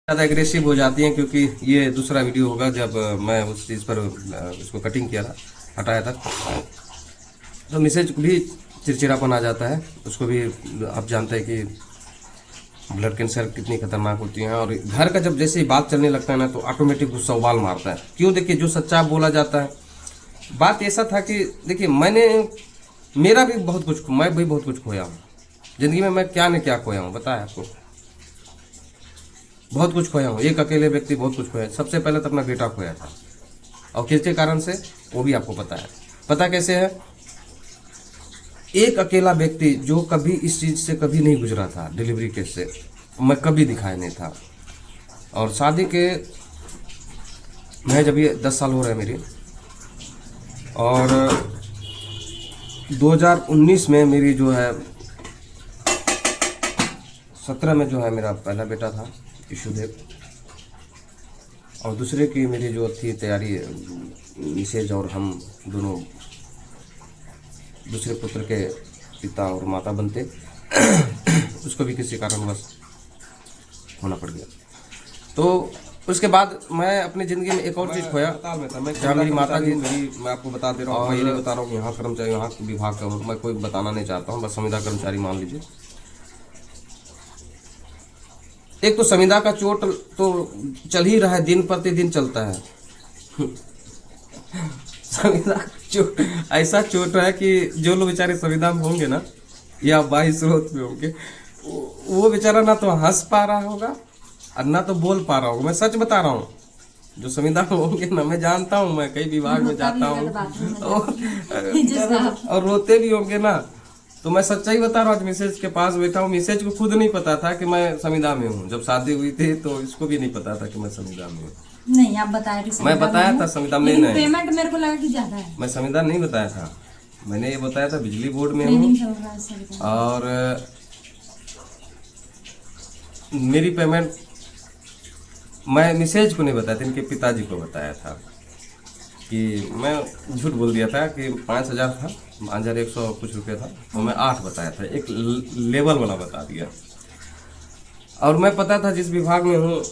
ज़्यादा एग्रेसिव हो जाती हैं, क्योंकि ये दूसरा वीडियो होगा जब मैं उस चीज़ पर उसको कटिंग किया था, हटाया था, तो मिसेज को भी चिड़चिड़ापन आ जाता है। उसको भी आप जानते हैं कि ब्लड कैंसर कितनी खतरनाक होती है। और घर का जब जैसे ही बात चलने लगता है ना, तो ऑटोमेटिक गुस्सा उबाल मारता है। क्यों? देखिए, जो सच्चा बोला जाता है। बात ऐसा था कि देखिए, मेरा भी बहुत कुछ, मैं भी बहुत कुछ खोया हूँ जिंदगी में। मैं क्या न क्या खोया हूँ बताया आपको, बहुत कुछ खोया हूँ। एक अकेले व्यक्ति बहुत कुछ खोया। सबसे पहले तो अपना बेटा खोया था, और किसके कारण से वो भी आपको पता है। पता कैसे है? एक अकेला व्यक्ति जो कभी इस चीज से कभी नहीं गुजरा था, डिलीवरी केस से, मैं कभी दिखाया नहीं था। और शादी के मैं जब ये 10 साल हो रहे हैं मेरी, और 2019 में मेरी जो है 17 में जो है मेरा पहला बेटा था, ईशुदेव। और दूसरे की मेरी जो थी तैयारी, मिसेज और हम दोनों दूसरे पुत्र के पिता और माता बनते। उसको भी किसी कारणवश होना पड़ गया। तो उसके बाद मैं अपनी ज़िंदगी में एक और चीज़ खोया। जहाँ मेरी माता जी, मैं आपको बता दे रहा हूँ, मैं ये नहीं बता रहा हूँ कि यहाँ कर्मचारी, यहाँ विभाग का हूँ, मैं कोई बताना नहीं चाहता हूँ, बस संविदा कर्मचारी मान लीजिए। एक तो संविदा का चोट तो चल ही रहा है, दिन प्रतिदिन चलता है। संविदा चोट ऐसा चोट है कि जो लोग बेचारे संविदा में होंगे ना, या बाह्य स्रोत में होंगे, वो बेचारा ना तो हंस पा रहा होगा और ना तो बोल पा रहा होगा। मैं सच बता रहा हूँ, जो संविदा में होंगे ना, मैं जानता हूँ, मैं कई विभाग में जाता हूँ और रोते भी होंगे ना, तो मैं सच्चाई बता रहा हूँ। आज मिसेज के पास बैठा हूँ, मिसेज को खुद नहीं पता था कि मैं संविदा में हूँ। जब शादी हुई थी तो इसको भी नहीं पता था कि मैं संविदा में हूँ। नहीं, आप बताए थे। मैं बताया था संविदा में नहीं, पेमेंट मेरे को लगा कि ज्यादा है। मैं संविदा नहीं बताया था, मैंने ये बताया था बिजली बोर्ड में हूँ। और मेरी पेमेंट मैं मिसेज को नहीं बताया था, इनके पिताजी को बताया था। कि मैं झूठ बोल दिया था कि 5,000 था, 5,100 कुछ रुपये था, तो मैं 8 बताया था, एक लेवल वाला बता दिया। और मैं पता था जिस विभाग में हूँ,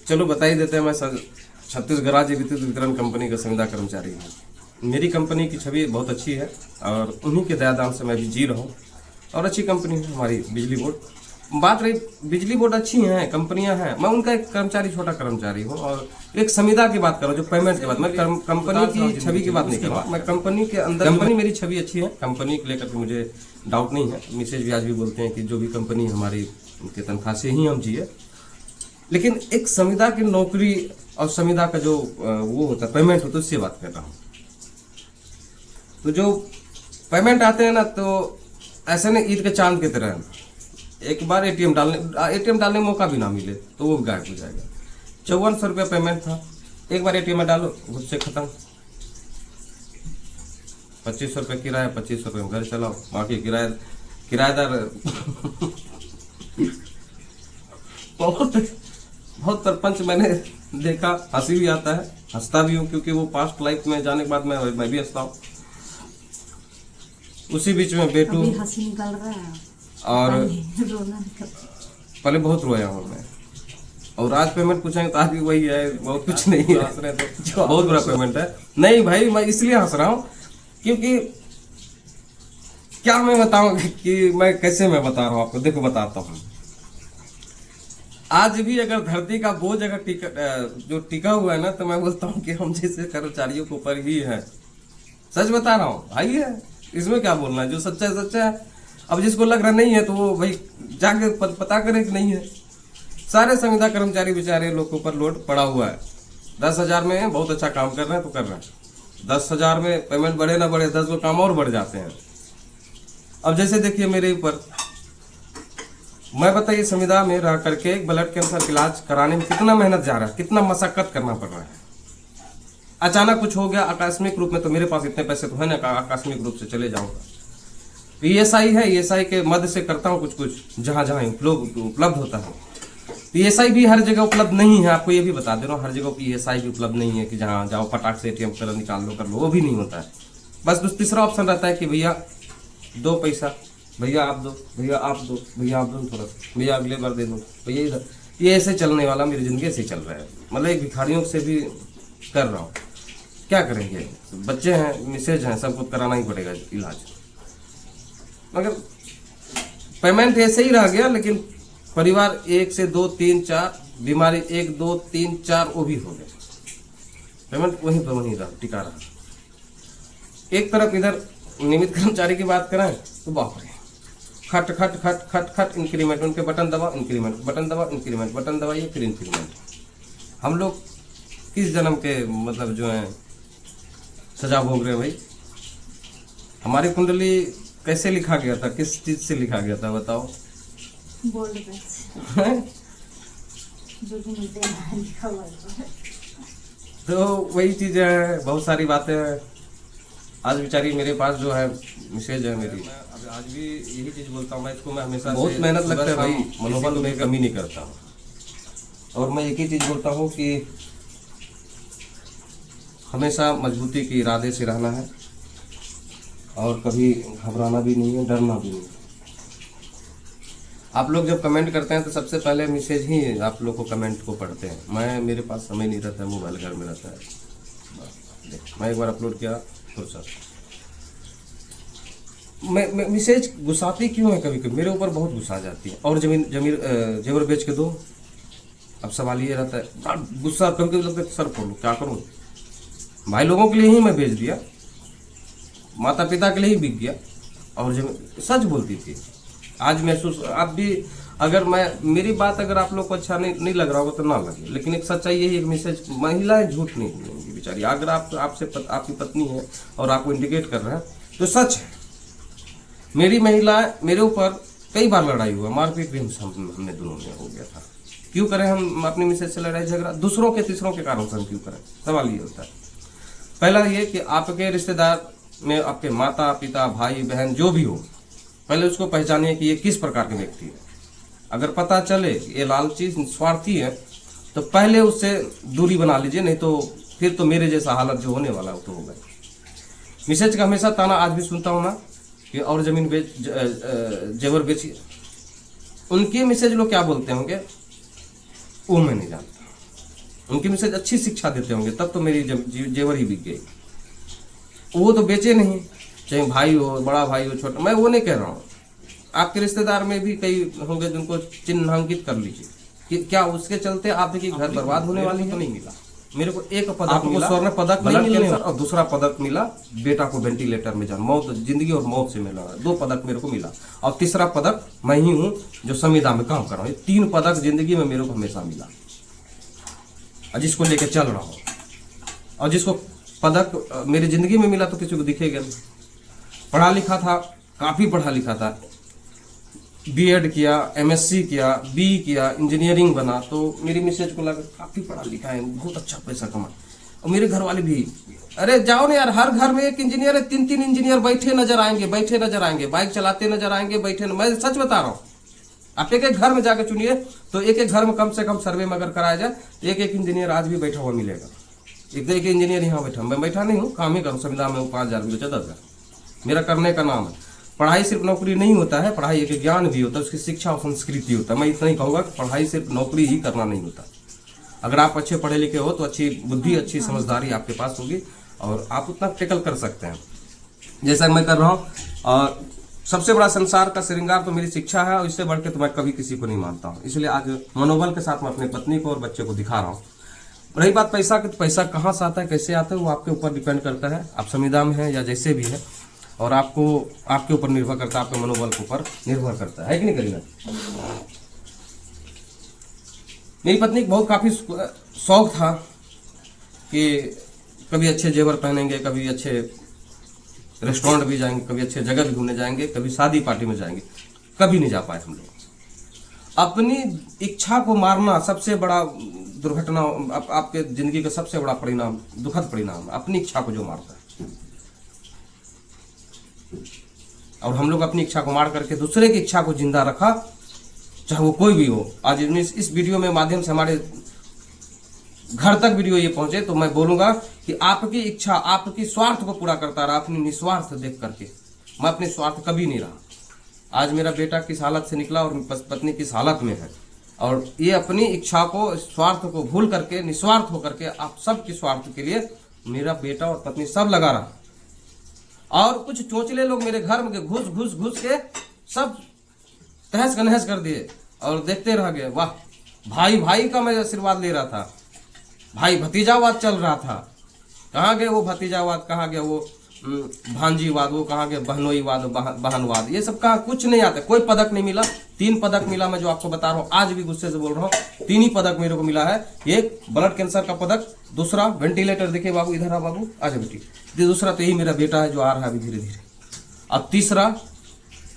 चलो बता ही देते हैं, मैं छत्तीसगढ़ राज्य विद्युत वितरण कंपनी का संविदा कर्मचारी हूँ। मेरी कंपनी की छवि बहुत अच्छी है और उन्हीं के दयादान से मैं भी जी रहा हूँ। और अच्छी कंपनी है हमारी बिजली बोर्ड। बात रही बिजली बोर्ड अच्छी हैं, कंपनियां हैं, मैं उनका एक कर्मचारी, छोटा कर्मचारी हूँ। और एक संविदा की बात करो, जो पेमेंट की बात, मैं कंपनी की छवि की बात नहीं कर रहा। मैं कंपनी के अंदर, कंपनी मेरी छवि अच्छी है, कंपनी को लेकर के मुझे डाउट नहीं है। मिसेज भी आज भी बोलते हैं कि जो भी कंपनी हमारी, उनके तनख्वाह से ही हम जिए। लेकिन एक संविदा की नौकरी और संविदा का जो वो होता है, पेमेंट होता है, उससे बात कर रहा हूँ। तो जो पेमेंट आते हैं ना, तो ऐसे नहीं ईद के चांद की तरह, एक बार एटीएम डालने में मौका भी ना मिले तो वो गायब हो जाएगा। 5400 रुपया पेमेंट था, एक बार एटीएम में डालो, खुद से खत्म। 2500 रुपये किराया, 2500 रुपये में घर चलाओ, बाकी किराएदार बहुत सरपंच मैंने देखा, हंसी भी आता है, हंसता भी हूँ, क्योंकि वो पास्ट लाइफ में जाने के बाद मैं भी हंसता हूँ। उसी बीच में बेटू हंसी निकल रहा है और पहले बहुत रोया हूँ मैं। और आज पेमेंट पूछेंगे तो आज भी वही है, बहुत कुछ नहीं है। हंस रहे तो बहुत बुरा पेमेंट है। नहीं भाई, मैं इसलिए हंस रहा हूँ क्योंकि क्या मैं बताऊं कि मैं कैसे मैं बता रहा हूँ आपको। देखो बताता हूँ, आज भी अगर धरती का बोझ अगर जो टिका हुआ है ना, तो मैं बोलता हूँ कि हम जैसे कर्मचारियों के ऊपर ही है। सच बता रहा हूँ भाई, है इसमें क्या बोलना है, जो सच्चा है सच्चा है। अब जिसको लग रहा नहीं है तो वो भाई जाके पता करे कि नहीं है। सारे संविदा कर्मचारी बेचारे लोग के ऊपर लोड पड़ा हुआ है। 10,000 में बहुत अच्छा काम कर रहे हैं तो कर रहे हैं, 10,000 में पेमेंट बढ़े ना बढ़े, 10 को काम और बढ़ जाते हैं। अब जैसे देखिए मेरे ऊपर, मैं बताइए संविदा में रह करके एक ब्लड कैंसर इलाज कराने में कितना मेहनत जा रहा है, कितना मशक्कत करना पड़ रहा है। अचानक कुछ हो गया आकस्मिक रूप में, तो मेरे पास इतने पैसे तो है ना, आकस्मिक रूप से चले जाऊंगा। ईएसआई है, ईएसआई के मद से करता हूँ कुछ कुछ जहाँ जहाँ उपलब्ध होता है। ईएसआई भी हर जगह उपलब्ध नहीं है, आपको ये भी बता दे रहा हूँ। हर जगह ईएसआई भी उपलब्ध नहीं है कि जहाँ जाओ फटाक से एटीएम कर निकाल लो, कर लो, वो भी नहीं होता है। बस तीसरा ऑप्शन रहता है कि भैया 2 पैसा, भैया आप दो, भैया आप दो, भैया आप दो, थोड़ा भैया अगले बार दे दो, भैया इधर। ये ऐसे चलने वाला, मेरी ज़िंदगी ऐसे ही चल रहा है। मतलब एक भिखारियों से भी कर रहा हूँ, क्या करेंगे, बच्चे हैं, मिसेज हैं, सबको कराना ही पड़ेगा इलाज। मगर पेमेंट ऐसे ही रह गया, लेकिन परिवार 1 से 2 3 4 बीमारी 1 2 3 4 वो भी हो गए, पेमेंट वहीं पर वहीं रहा, टिका रहा। एक तरफ इधर नियमित कर्मचारी की बात करें तो बाप रे, खट खट खट खट खट इंक्रीमेंट, उनके बटन दबाओ इंक्रीमेंट, बटन दबाओ इंक्रीमेंट, बटन दबाइए फिर इंक्रीमेंट। हम लोग किस जन्म के मतलब जो है सजा भोग रहे हैं भाई। हमारी कुंडली कैसे लिखा गया था, किस चीज से लिखा गया था बताओ। गोल्ड पैसे जो भी मिलते हैं लिखा हुआ है। तो वही चीज है, बहुत सारी बातें हैं। आज बेचारी मेरे पास जो है मिसेज है मेरी, आज भी यही चीज बोलता हूँ मैं इसको, मैं हमेशा बहुत मेहनत लगता है भाई, मनोबल में कमी नहीं करता हूँ। और मैं एक ही चीज बोलता हूँ कि हमेशा मजबूती के इरादे से रहना है और कभी घबराना भी नहीं है, डरना भी नहीं है। आप लोग जब कमेंट करते हैं तो सबसे पहले मैसेज ही आप लोग को कमेंट को पढ़ते हैं। मेरे पास समय नहीं रहता है, मोबाइल घर में रहता है। मैं एक बार अपलोड किया फुर्सत, मैं मैसेज गुस्साती क्यों है, कभी कभी मेरे ऊपर बहुत गुस्सा आ जाती है। और जेवर बेच के दो, अब सवाल ये रहता है, गुस्सा कभी कभी लगता है सर फोड़ो, क्या करूँ। भाई लोगों के लिए ही मैं भेज दिया, माता पिता के लिए ही बिक गया। और जब सच बोलती थी, आज महसूस आप भी, अगर मेरी बात अगर आप लोग को अच्छा नहीं लग रहा होगा तो ना लगे, लेकिन एक सच्चाई यही, एक मैसेज, महिलाएं झूठ नहीं बोलेंगी बेचारी। अगर आपकी पत्नी है और आपको इंडिकेट कर रहा है तो सच है। मेरी महिला मेरे ऊपर कई बार लड़ाई हुआ, मारपीट भी हमने दोनों में हो गया था। क्यों करें हम अपनी मिसेज से लड़ाई झगड़ा, दूसरों के तीसरों के कारण से हम क्यों करें। सवाल ये होता है, पहला ये कि आपके रिश्तेदार में आपके माता पिता भाई बहन जो भी हो, पहले उसको पहचानिए कि ये किस प्रकार के व्यक्ति है। अगर पता चले ये लालची स्वार्थी है तो पहले उससे दूरी बना लीजिए, नहीं तो फिर तो मेरे जैसा हालत जो होने वाला वो तो होगा। मिसेज का हमेशा ताना आज भी सुनता हूँ ना कि और जमीन जेवर बेचिए। उनके मिसेज लोग क्या बोलते होंगे वो मैं नहीं जानता। उनकी मिसेज अच्छी शिक्षा देते होंगे तब तो मेरी जेवर ही बिक गई। वो तो बेचे नहीं, चाहे भाई हो, बड़ा भाई हो, छोटा, मैं वो नहीं कह रहा हूँ। आपके रिश्तेदार में भी कई होंगे जिनको चिन्हांकित कर लीजिए कि क्या उसके चलते आपकी घर बर्बाद होने वाली है। नहीं मिला मेरे को एक पदक मिला, स्वर्ण पदक नहीं मिला, और दूसरा पदक मिला बेटा को वेंटिलेटर में जान, मौत, जिंदगी और मौत से मिला। 2 पदक मेरे को मिला और तीसरा पदक मैं ही हूँ जो संविदा में काम कर रहा हूँ। 3 पदक जिंदगी में मेरे को हमेशा मिला और जिसको लेके चल रहा हूँ। और जिसको पदक मेरी जिंदगी में मिला तो किसी को दिखेगा नहीं। पढ़ा लिखा था, काफी पढ़ा लिखा था, बीएड किया, एमएससी किया, बी किया, इंजीनियरिंग बना, तो मेरी मिसेज को लगा काफी पढ़ा लिखा है, बहुत अच्छा पैसा कमा। और मेरे घर वाले भी, अरे जाओ ना यार, हर घर में एक इंजीनियर है, 3 इंजीनियर बैठे नजर आएंगे, बाइक चलाते नजर आएंगे, मैं सच बता रहा हूँ। आप एक घर में जाकर चुनिए तो एक घर में कम से कम सर्वे में अगर कराया जाए तो एक इंजीनियर आज भी बैठा हुआ मिलेगा। एक इंजीनियर यहाँ बैठा, मैं बैठा नहीं हूँ, काम ही करूँ, संविदा में 5,000 बेचा 10,000 मेरा करने का नाम है। पढ़ाई सिर्फ नौकरी नहीं होता है, पढ़ाई एक ज्ञान भी होता है, उसकी शिक्षा और संस्कृति होता है। मैं इतना ही कहूँगा कि पढ़ाई सिर्फ नौकरी ही करना नहीं होता। अगर आप अच्छे पढ़े लिखे हो तो अच्छी बुद्धि, अच्छी समझदारी आपके पास होगी और आप उतना टैकल कर सकते हैं जैसा मैं कर रहा हूँ। और सबसे बड़ा संसार का श्रृंगार तो मेरी शिक्षा है और इससे बढ़ के तो मैं कभी किसी को नहीं मानता हूँ। इसलिए आज मनोबल के साथ मैं अपनी पत्नी को और बच्चे को दिखा रहा हूँ। रही बात पैसा की, तो पैसा कहाँ से आता है, कैसे आता है, वो आपके ऊपर डिपेंड करता है। आप संविदा में हैं या जैसे भी है, और आपके ऊपर निर्भर करता है, आपके मनोबल के ऊपर निर्भर करता है कि नहीं करीना। मेरी पत्नी को बहुत काफी शौक था कि कभी अच्छे जेवर पहनेंगे, कभी अच्छे रेस्टोरेंट भी जाएंगे, कभी अच्छे जगह भी घूमने जाएंगे, कभी शादी पार्टी में जाएंगे। कभी नहीं जा पाए हम लोग। अपनी इच्छा को मारना सबसे बड़ा दुर्घटना, आपके जिंदगी का सबसे बड़ा परिणाम, दुखद परिणाम, अपनी इच्छा को जो मारता है। और हम लोग अपनी इच्छा को मार करके दूसरे की इच्छा को जिंदा रखा, चाहे वो कोई भी हो। आज इस वीडियो में माध्यम से हमारे घर तक वीडियो ये पहुंचे तो मैं बोलूंगा कि आपकी इच्छा आपकी स्वार्थ को पूरा करता रहा, अपनी निस्वार्थ देख करके। मैं अपने स्वार्थ कभी नहीं रहा। आज मेरा बेटा किस हालत से निकला और पत्नी किस हालत में है, और ये अपनी इच्छा को, स्वार्थ को भूल करके, निस्वार्थ होकर के आप सबके स्वार्थ के लिए मेरा बेटा और पत्नी सब लगा रहा। और कुछ चोचले लोग मेरे घर में घुस के सब तहस नहस कर दिए और देखते रह गए। वाह, भाई का मैं आशीर्वाद ले रहा था, भाई भतीजावाद चल रहा था। कहाँ गए वो भतीजावाद, कहाँ गया वो भांजीवाद, वो कहाँ गया बहनोईवाद, बहनवाद, ये सब कहाँ, कुछ नहीं आता। कोई पदक नहीं मिला। 3 पदक मिला, मैं जो आपको बता रहा हूँ, आज भी गुस्से से बोल रहा हूँ। 3 ही पदक मेरे को मिला है। एक ब्लड कैंसर का पदक, दूसरा वेंटिलेटर, देखिए बाबू इधर आ, बाबू आजा बेटी, दूसरा तो यही मेरा बेटा है जो आ रहा है अभी धीरे धीरे। अब तीसरा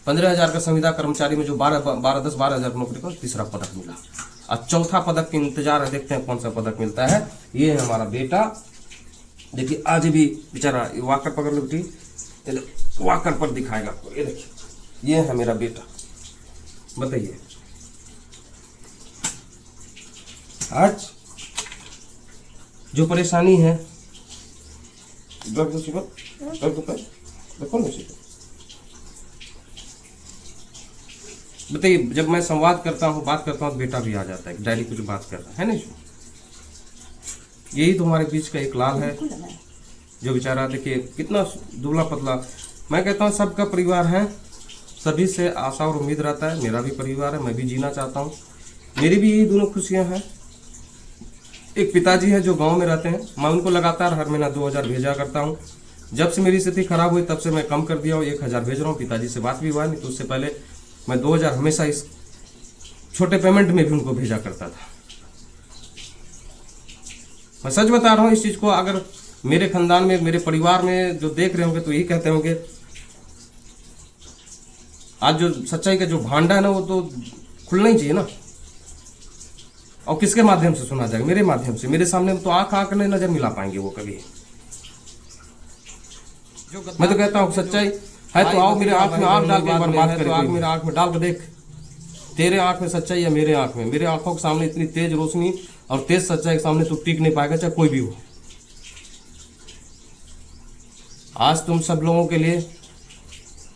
15,000 का संविदा कर्मचारी में जो 10-12,000 नौकरी को तीसरा पदक मिला। और चौथा पदक के इंतजार है, देखते हैं कौन सा पदक मिलता है। ये है हमारा बेटा, देखिए आज भी बेचारा वॉकर पकड़ लो बेटी, वॉकर पर दिखाएगा आपको। ये देखिए, ये है मेरा बेटा। बताइए आज जो परेशानी है, बताइए, जब मैं संवाद करता हूँ, बात करता हूँ तो बेटा भी आ जाता है, डायरी कुछ बात कर रहा है नहीं। यही तो हमारे बीच का एक लाल है जो बेचारा, देखिए कितना दुबला पतला। मैं कहता हूँ सबका परिवार है, सभी से आशा और उम्मीद रहता है। मेरा भी परिवार है, मैं भी जीना चाहता हूँ, मेरी भी यही दोनों खुशियाँ हैं। एक पिताजी है जो गांव में रहते हैं, मैं उनको लगातार हर महीना 2,000 भेजा करता हूँ। जब से मेरी स्थिति खराब हुई तब से मैं कम कर दिया हूँ, 1,000 भेज रहा हूँ। पिताजी से बात भी हुआ, नहीं तो उससे पहले मैं 2,000 हमेशा इस छोटे पेमेंट में भी उनको भेजा करता था। मैं सच बता रहा हूँ इस चीज को, अगर मेरे खानदान में, मेरे परिवार में जो देख रहे होंगे तो यही कहते होंगे आज जो सच्चाई का जो भांडा है ना, वो तो खुलना ही चाहिए ना। और किसके माध्यम से सुना जाएगा? मेरे माध्यम से। मेरे सामने तो आंख नहीं नजर मिला पाएंगे वो कभी। मैं तो कहता हूँ सच्चाई है तो आओ मेरे आंख में आंख डाल के एक बार बात करें। आंख मेरे आंख में डाल के देख, तेरे आंख में सच्चाई है मेरे आंख में। मेरे आंखों के सामने इतनी तेज रोशनी और तेज सच्चाई के सामने तू टिक नहीं पाएगा, चाहे कोई भी हो। आज तुम सब लोगों के लिए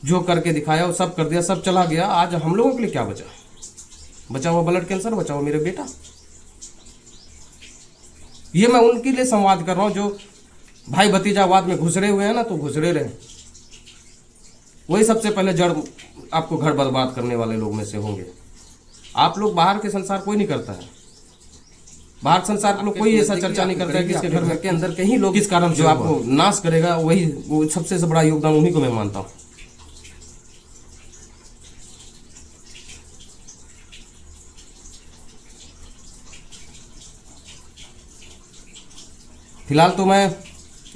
जो करके दिखाया वो सब कर दिया, सब चला गया। आज हम लोगों के लिए क्या बचा? बचा हुआ ब्लड कैंसर, बचा हुआ मेरा बेटा। ये मैं उनके लिए संवाद कर रहा हूं जो भाई भतीजावाद में घुसरे हुए हैं ना, तो घुसरे रहे। वही सबसे पहले जड़ आपको घर बर्बाद करने वाले लोग में से होंगे। आप लोग बाहर के संसार कोई नहीं करता है, बाहर संसार के लोग कोई ऐसा चर्चा नहीं करता है कि इसके घर में के अंदर कहीं लोग इस कारण जो आपको नाश करेगा, वही वो सबसे बड़ा योगदान उन्हीं को मैं मानता हूं। फिलहाल तो मैं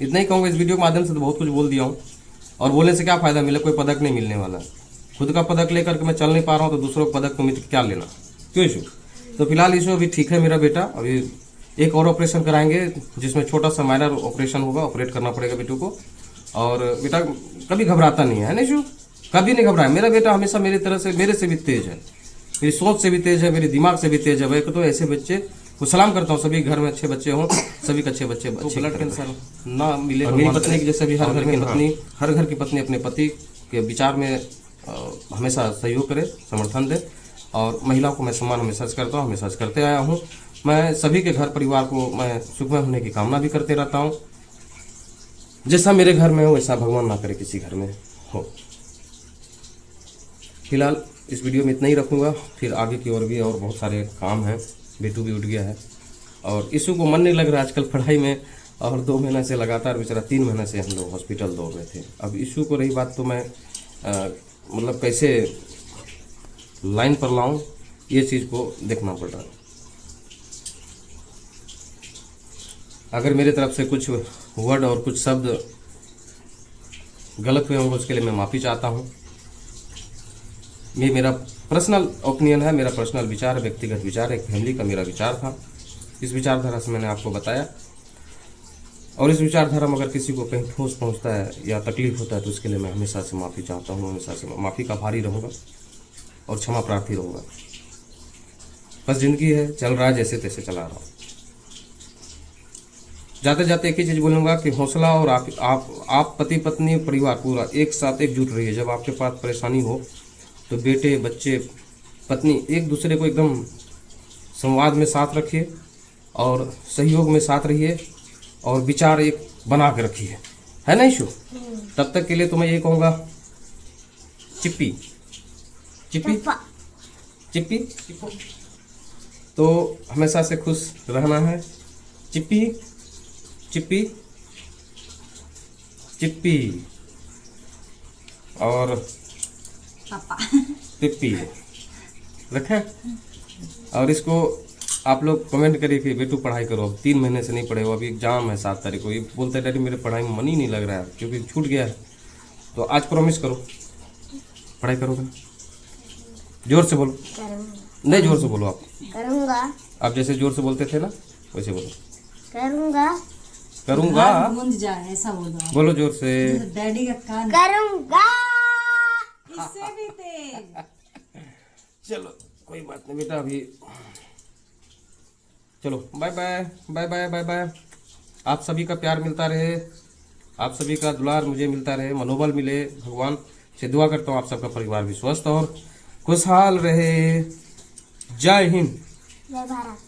इतना ही कहूँगा। इस वीडियो के माध्यम से तो बहुत कुछ बोल दिया हूँ, और बोलने से क्या फायदा मिला? कोई पदक नहीं मिलने वाला। खुद का पदक लेकर के मैं चल नहीं पा रहा हूँ, तो दूसरों का पदक को मित्र क्या लेना? क्यों इशू? तो फिलहाल इशू अभी ठीक है मेरा बेटा। अभी एक और ऑपरेशन कराएंगे जिसमें छोटा सा माइनर ऑपरेशन होगा, ऑपरेट करना पड़ेगा बेटू को। और बेटा कभी घबराता नहीं है ना इशू, कभी नहीं घबराया मेरा बेटा। हमेशा मेरी तरह से, मेरे से भी तेज है, मेरी सोच से भी तेज है, मेरे दिमाग से भी तेज है। तो ऐसे बच्चे को सलाम करता हूँ। सभी घर में अच्छे बच्चे हों, सभी के अच्छे बच्चे। ब्लड कैंसर ना मिले। मेरी पत्नी की जैसे भी हर घर की पत्नी अपने पति के विचार में हमेशा सहयोग करे, समर्थन दे। और महिलाओं को मैं सम्मान हमेशा से करता हूँ, हमेशा से करते आया हूँ। मैं सभी के घर परिवार को मैं सुखमय होने की कामना भी करते रहता हूँ। जैसा मेरे घर में हो वैसा भगवान ना करे किसी घर में हो। फिलहाल इस वीडियो में इतना ही रखूँगा, फिर आगे की ओर भी और बहुत सारे काम हैं। बेटू भी उठ गया है और इशू को मन नहीं लग रहा है आजकल पढ़ाई में, और 2 महीने से लगातार बेचारा 3 महीने से हम लोग हॉस्पिटल दौड़ रहे थे। अब इशू को रही बात तो मैं मतलब कैसे लाइन पर लाऊं, ये चीज़ को देखना पड़ रहा है। अगर मेरे तरफ से कुछ वर्ड और कुछ शब्द गलत हुए होंगे उसके लिए मैं माफ़ी चाहता हूँ। ये मेरा पर्सनल ओपिनियन है, मेरा पर्सनल विचार है, व्यक्तिगत विचार है, एक फैमिली का मेरा विचार था। इस विचारधारा से मैंने आपको बताया, और इस विचारधारा में अगर किसी को कहीं ठोस पहुंचता है या तकलीफ होता है तो उसके लिए मैं हमेशा से माफ़ी चाहता हूँ, हमेशा से माफ़ी का भारी रहूँगा और क्षमा प्रार्थी रहूँगा। बस जिंदगी है, चल रहा है जैसे तैसे चला रहा हूँ। जाते जाते एक ही चीज़ बोलूँगा कि हौसला, और आप पति पत्नी परिवार पूरा एक साथ एकजुट रहिए। जब आपके पास परेशानी हो तो बेटे बच्चे पत्नी एक दूसरे को एकदम संवाद में साथ रखिए और सहयोग में साथ रहिए और विचार एक बना के रखिए, है ना इशू। तब तक के लिए तो मैं ये कहूँगा, चिप्पी चिप्पी चिप्पी, तो हमेशा से खुश रहना है। चिप्पी चिप्पी चिप्पी और पापा पिप्पी रखें। और इसको आप लोग कमेंट करिए कि बेटू पढ़ाई करो, अब 3 महीने से नहीं पढ़े हो, अभी एग्जाम है 7 तारीख को। ये बोलते हैं डैडी मेरे पढ़ाई में मन ही नहीं लग रहा है क्योंकि छूट गया है। तो आज प्रॉमिस करो पढ़ाई करोगे, जोर से बोलो। नहीं जोर से बोलो, आप करूँगा। आप जैसे जोर से बोलते थे ना वैसे बोलो। करूँगा। करूँगा, गूंज जाए ऐसा बोल दो। बोलो जोर से। डैडी का कान करूँगा। इससे भी तेज। चलो कोई बात नहीं बेटा, अभी चलो bye bye bye bye bye bye. आप सभी का प्यार मिलता रहे, आप सभी का दुलार मुझे मिलता रहे, मनोबल मिले। भगवान से दुआ करता हूँ आप सबका परिवार भी स्वस्थ और खुशहाल रहे। जय हिंद, जय भारत।